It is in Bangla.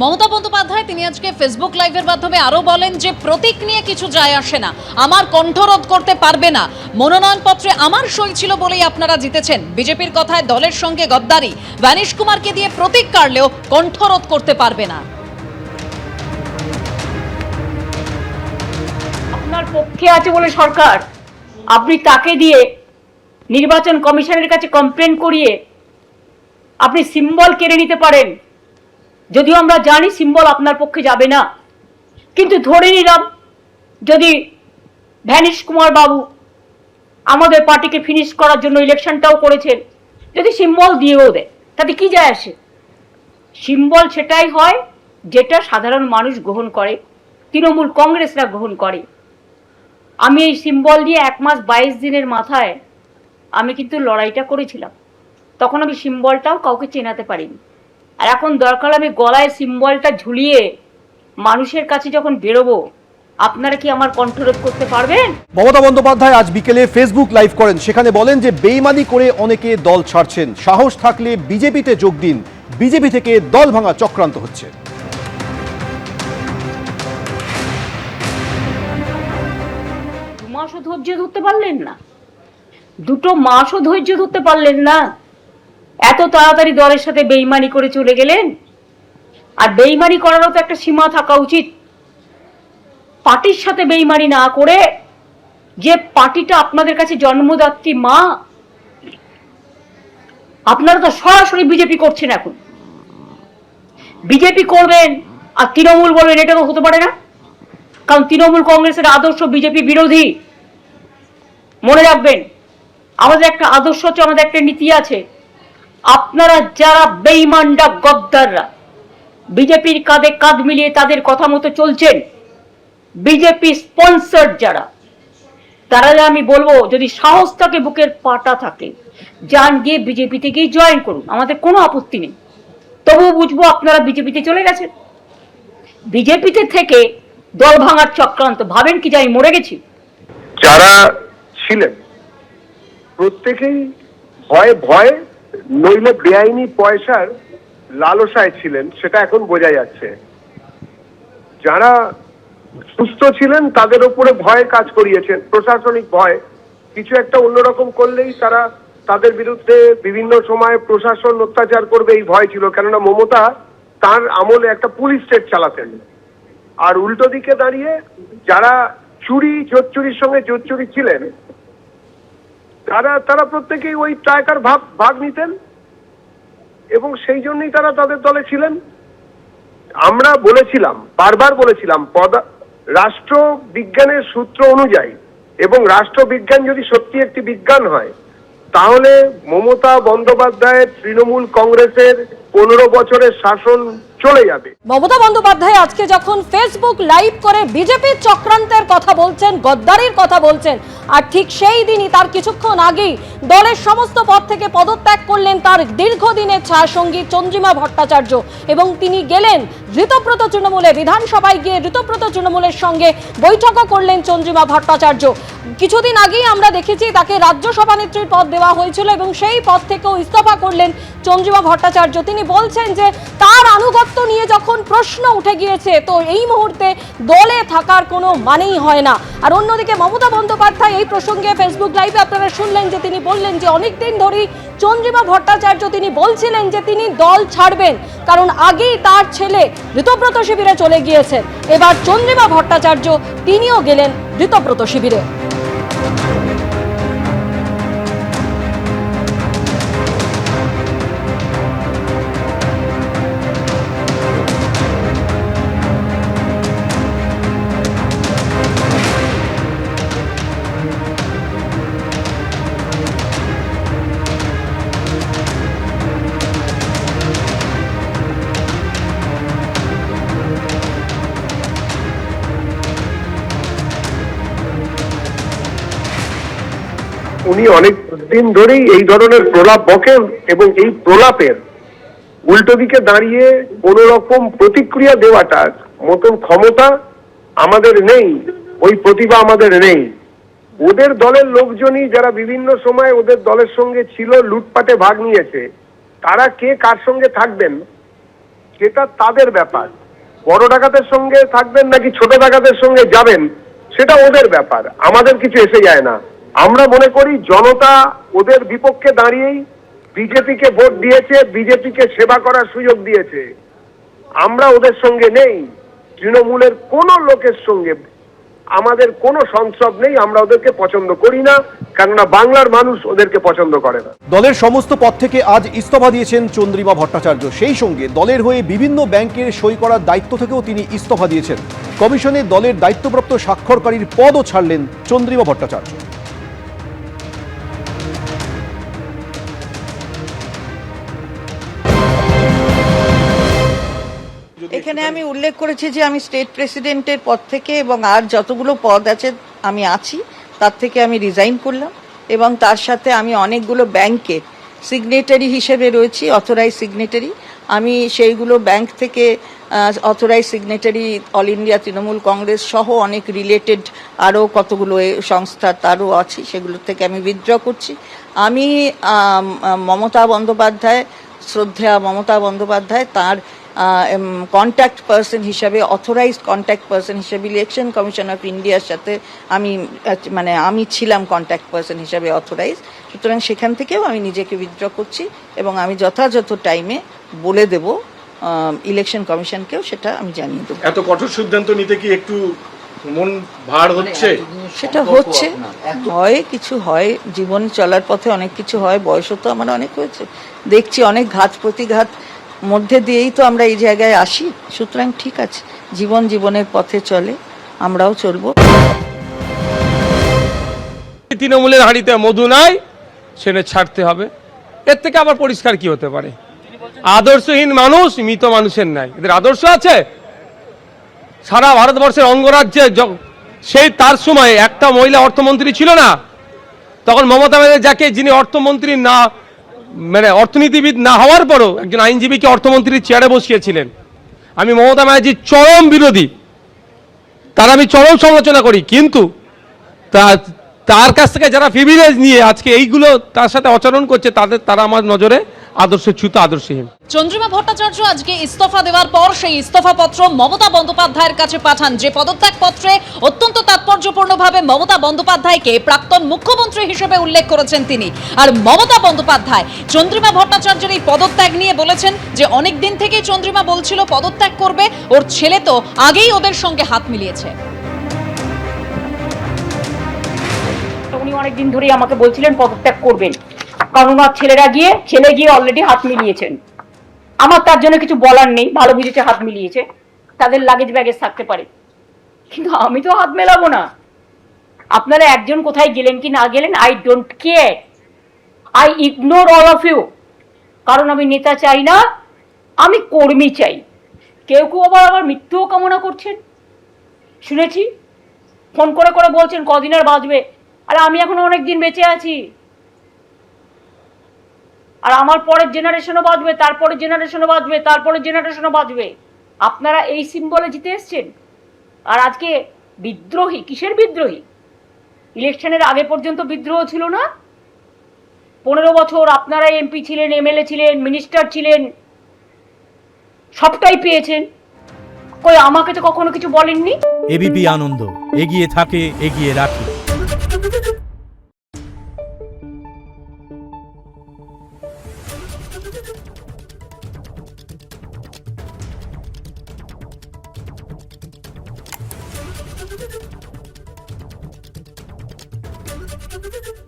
মমতা বন্দ্যোপাধ্যায় তিনি আজকে ফেসবুক লাইভের মাধ্যমে আরো বলেন যে প্রতীক নিয়ে কিছু যায় আসে না, আমার কণ্ঠরোধ করতে পারবে না, মনোনয়নপত্রে আমার সই ছিল বলেই আপনারা জিতেছেন। বিজেপির কথায় দলের সঙ্গে গদ্দারি, বানিশ কুমারকে দিয়ে প্রতীক কাড়লেও কণ্ঠরোধ করতে পারবে না। আপনার পক্ষে আছে বলে সরকার, আপনি তাকে দিয়ে নির্বাচন কমিশনের কাছে কমপ্লেন করিয়ে আপনি সিম্বল কেড়ে নিতে পারেন। যদিও আমরা জানি সিম্বল আপনার পক্ষে যাবে না, কিন্তু ধরে নিলাম যদি ভ্যানিশ কুমার বাবু আমাদের পার্টিকে ফিনিশ করার জন্য ইলেকশনটাও করেছেন, যদি সিম্বল দিয়েও দেয় তাতে কি যায় আসে? সিম্বল সেটাই হয় যেটা সাধারণ মানুষ গ্রহণ করে, তৃণমূল কংগ্রেসরা গ্রহণ করে। আমি এই সিম্বল নিয়ে 1 মাস 22 দিনের মাথায় আমি কিন্তু লড়াইটা করেছিলাম। তখন আমি সিম্বলটাও কাউকে চেনাতে পারিনি। আর এখন দরকার আমি গলায় সিম্বলটা ঝুলিয়ে মানুষের কাছে যখন বেরোবো, আপনারা কি আমার কণ্ঠরোধ করতে পারবেন? মমতা বন্দ্যোপাধ্যায় আজ বিকেলে ফেসবুক লাইভ করেন। সেখানে বলেন যে বেইমানি করে অনেকে দল ছাড়ছেন, সাহস থাকলে বিজেপিতে যোগ দিন, বিজেপি থেকে দল ভাঙা চক্রান্ত হচ্ছে। 2 মাসও ধৈর্য ধরতে পারলেন না, 2 মাসও ধৈর্য ধরতে পারলেন না, এত তাড়াতাড়ি দলের সাথে বেইমানি করে চলে গেলেন। আর বেইমানি করারও তো একটা সীমা থাকা উচিত। পার্টির সাথে বেইমানি না করে, যে পার্টিটা আপনাদের কাছে জন্মদাত্রী মা, আপনারা তো সরাসরি বিজেপি করছেন। এখন বিজেপি করবেন আর তৃণমূল বলবেন, এটা তো হতে পারে না। কারণ তৃণমূল কংগ্রেসের আদর্শ বিজেপি বিরোধী। মনে রাখবেন, আমাদের একটা আদর্শ আছে, আমাদের একটা নীতি আছে। আপনারা যারা বেঈমানরা, গদ্দাররা, বিজেপির কাঁধে কাঁধ মিলিয়ে তাদের কথা মতো চলছেন, বিজেপি স্পন্সর যারা, তারা আমি বলবো যদি সাহস থাকে, বুকের পাটা থাকে, যান গিয়ে বিজেপিতে গিয়ে জয়েন করুন, আমাদের কোনো আপত্তি নেই। তবুও বুঝবো আপনারা বিজেপিতে চলে গেছেন। বিজেপিতে থেকে দল ভাঙার চক্রান্ত ভাবেন কি যে আমি মরে গেছি? যারা ছিলেন প্রত্যেকেই ভয়ে নইলে বেআইনি পয়সার লালসায় ছিলেন, সেটা এখন বোঝা যাচ্ছে। যারা সুস্থ ছিলেন তাদের উপরে ভয় কাজ করিয়েছেন, প্রশাসনিক ভয়। কিছু একটা অন্যরকম করলেই তারা তাদের বিরুদ্ধে বিভিন্ন সময় প্রশাসন অত্যাচার করবে, এই ভয় ছিল। কেননা মমতা তার আমলে একটা পুলিশ স্টেট চালাতেন। আর উল্টো দিকে দাঁড়িয়ে যারা জোচ্চুরির সঙ্গে জোচ্চুরি ছিলেন, তারা প্রত্যেকেই ওই টাকার ভাগ নিতেন, এবং সেই জন্যই তারা তাদের দলে ছিলেন। আমরা বলেছিলাম, বারবার বলেছিলাম, রাষ্ট্রবিজ্ঞানের সূত্র অনুযায়ী, এবং রাষ্ট্রবিজ্ঞান যদি সত্যি একটি বিজ্ঞান হয়, তাহলে মমতা বন্দ্যোপাধ্যায়ের তৃণমূল কংগ্রেসের 15 বছরের শাসন চলে যাবে। মমতা বন্দ্যোপাধ্যায় আজকে যখন ফেসবুক লাইভ করে বিজেপির চক্রান্তের কথা বলছেন, গদ্দারির কথা বলছেন, আর ঠিক সেই দিনই তার কিছুক্ষণ আগেই দলের সমস্ত পদ থেকে পদত্যাগ করলেন তার দীর্ঘদিনের ছায়াসঙ্গী চন্দ্রিমা ভট্টাচার্য, এবং তিনি গেলেন ঋতব্রত তৃণমূলে, বিধানসভায় গিয়ে ঋতব্রত তৃণমূলের সঙ্গে বৈঠকও করলেন চন্দ্রিমা ভট্টাচার্য। কিছুদিন আগেই আমরা দেখেছি তাকে রাজ্য সভানেত্রীর পদ দেওয়া হয়েছিল, এবং সেই পদ থেকেও ইস্তফা করলেন চন্দ্রিমা ভট্টাচার্য। তিনি বলছেন যে তার আনুগত্য নিয়ে যখন প্রশ্ন উঠে গিয়েছে, তো এই মুহূর্তে দলে থাকার কোনো মানেই হয় না। আর অন্যদিকে মমতা বন্দ্যোপাধ্যায় এই প্রসঙ্গে ফেসবুক লাইভে আপনারা শুনলেন যে তিনি বললেন যে অনেকদিন ধরেই চন্দ্রিমা ভট্টাচার্য তিনি বলছিলেন যে তিনি দল ছাড়বেন, কারণ আগেই তার ছেলে ঋতব্রত শিবিরে চলে গিয়েছেন। এবার চন্দ্রিমা ভট্টাচার্য তিনিও গেলেন ঋতব্রত শিবিরে। উনি অনেক দিন ধরেই এই ধরনের প্রলাপ বকেন, এবং এই প্রলাপের উল্টো দিকে দাঁড়িয়ে কোন রকম প্রতিক্রিয়া দেওয়াটার মতন ক্ষমতা আমাদের নেই, ওই প্রতিভা আমাদের নেই। ওদের দলের লোকজনই যারা বিভিন্ন সময় ওদের দলের সঙ্গে ছিল, লুটপাটে ভাগ নিয়েছে, তারা কে কার সঙ্গে থাকবেন, যেটা তাদের ব্যাপার। বড় ডাকাতের সঙ্গে থাকবেন নাকি ছোট ডাকাতের সঙ্গে যাবেন সেটা ওদের ব্যাপার, আমাদের কিছু এসে যায় না। আমরা মনে করি জনতা ওদের বিপক্ষে দাঁড়িয়েই বিজেপিকে ভোট দিয়েছে, বিজেপিকে সেবা করার সুযোগ দিয়েছে। আমরা ওদের সঙ্গে নেই, তৃণমূলের কোনো লোকের সঙ্গে আমাদের কোনো সংসব নেই, আমরা ওদেরকে পছন্দ করি না, কেননা বাংলার মানুষ ওদেরকে পছন্দ করে না। দলের সমস্ত পদ থেকে আজ ইস্তফা দিয়েছেন চন্দ্রিমা ভট্টাচার্য। সেই সঙ্গে দলের হয়ে বিভিন্ন ব্যাংকের সই করার দায়িত্ব থেকেও তিনি ইস্তফা দিয়েছেন। কমিশনে দলের দায়িত্বপ্রাপ্ত স্বাক্ষরকারীর পদও ছাড়লেন চন্দ্রিমা ভট্টাচার্য। এখানে আমি উল্লেখ করেছি যে আমি স্টেট প্রেসিডেন্টের পদ থেকে এবং আর যতগুলো পদ আছে আমি আছি তার থেকে আমি রিজাইন করলাম, এবং তার সাথে আমি অনেকগুলো ব্যাংকে সিগনেটারি হিসেবে রয়েছি, অথরাইজ সিগনেটারি। আমি সেইগুলো ব্যাংক থেকে authorise signatory all India Trinamool Congress সহ অনেক রিলেটেড আরও কতগুলো সংস্থা তারও আছি, সেগুলো থেকে আমি উইথড্র করছি। আমি মমতা বন্দ্যোপাধ্যায়, শ্রদ্ধেয়া মমতা বন্দ্যোপাধ্যায় তার কন্ট্যাক্ট পার্সন হিসাবে, অথরাইজড কন্ট্যাক্ট পার্সন হিসাবে ইলেকশন কমিশন অফ ইন্ডিয়ার সাথে আমি ছিলাম কন্ট্যাক্ট পার্সন হিসাবে অথরাইজ। সুতরাং সেখান থেকেও আমি নিজেকে উইথড্র করছি এবং আমি যথাযথ টাইমে বলে দেব ইলেকশন কমিশনকেও, সেটা আমি জানিয়ে দেবো। এত কঠোর সিদ্ধান্ত নিতে কি একটু মন ভার হচ্ছে? সেটা হচ্ছে, হয় কিছু হয়, জীবন চলার পথে অনেক কিছু হয়, বয়সও তো আমার অনেক হয়েছে, দেখছি অনেক ঘাত প্রতিঘাত মধ্যে দিয়েই তো আমরা এই জায়গায় আসি। সুতরাং ঠিক আছে, জীবনের পথে চলে, আমরাও চলবো। তৃণমূলের হাঁড়িতে মধু নাই, সেটা ছাড়তে হবে। এর থেকে আবার পরিষ্কার কি হতে পারে? আদর্শহীন মানুষ মৃত মানুষের নাই। এদের আদর্শ আছে? সারা ভারতবর্ষের অঙ্গরাজ্যে সেই তার সময় একটা মহিলা অর্থমন্ত্রী ছিল না, তখন মমতা ব্যানার্জি যাকে, যিনি অর্থমন্ত্রী না অর্থনীতিবিদ না হওয়ার পরও একজন আইনজীবীকে অর্থমন্ত্রীর চেয়ারে বসিয়েছিলেন। আমি মমতা ব্যানার্জির চরম বিরোধী, তার আমি চরম সমালোচনা করি, কিন্তু তার কাছ থেকে যারা প্রিভিলেজ নিয়ে আজকে এইগুলো তার সাথে আচরণ করছে, তারা আমার নজরে আদর্শচ্যুত, আদর্শহীন। চন্দ্রিমা ভট্টাচার্য আজকে ইস্তফা দেওয়ার পর সেই ইস্তফা পত্র মমতা বন্দ্যোপাধ্যায়ের কাছে পাঠান, যে পদত্যাগ পত্রে অত্যন্ত তাৎপর্যপূর্ণভাবে মমতা বন্দ্যোপাধ্যায়কে প্রাক্তন মুখ্যমন্ত্রী হিসেবে উল্লেখ করেছেন তিনি। আর মমতা বন্দ্যোপাধ্যায় চন্দ্রিমা ভট্টাচার্যের এই পদত্যাগ নিয়ে বলেছেন যে অনেক দিন থেকেই চন্দ্রিমা বলছিল পদত্যাগ করবে, ওর ছেলে তো আগেই ওদের সঙ্গে হাত মিলিয়েছে। উনি অনেকদিন ধরেই আমাকে বলছিলেন পদত্যাগ করবেন, কারণ ওনার ছেলে গিয়ে অলরেডি হাত মিলিয়েছেন। আমার তার জন্য কিছু বলার নেই, ভালো বুঝেছে হাত মিলিয়েছে, তাদের লাগেজ ব্যাগেজ থাকতে পারে, কিন্তু আমি তো হাত মেলাবো না। আপনারা একজন কোথায় গেলেন কি না গেলেন, I don't care, I ignore all of you. কারণ আমি নেতা চাই না, আমি কর্মী চাই। কেউ কেউ আবার মৃত্যুও কামনা করছেন, শুনেছি ফোন করে করে বলছেন কদিন আর বাঁচবে। আর আমি এখন অনেক দিন বেঁচে আছি, আর আমার পরের জেনারেশনও বাঁচবে, তারপরের জেনারেশনও বাঁচবে, তারপরের জেনারেশনও বাঁচবে। আপনারা এই সিম্বলে জিতে এসছেন, আর আজকে বিদ্রোহী, কিসের বিদ্রোহী? ইলেকশনের আগে পর্যন্ত বিদ্রোহ ছিল না? 15 বছর আপনারা এমপি ছিলেন, এমএলএ ছিলেন, মিনিস্টার ছিলেন, সবটাই পেয়েছেন, কই আমাকে তো কখনো কিছু বলেননি। এবিপি আনন্দ, এগিয়ে থাকে, এগিয়ে রাখে। Thank you.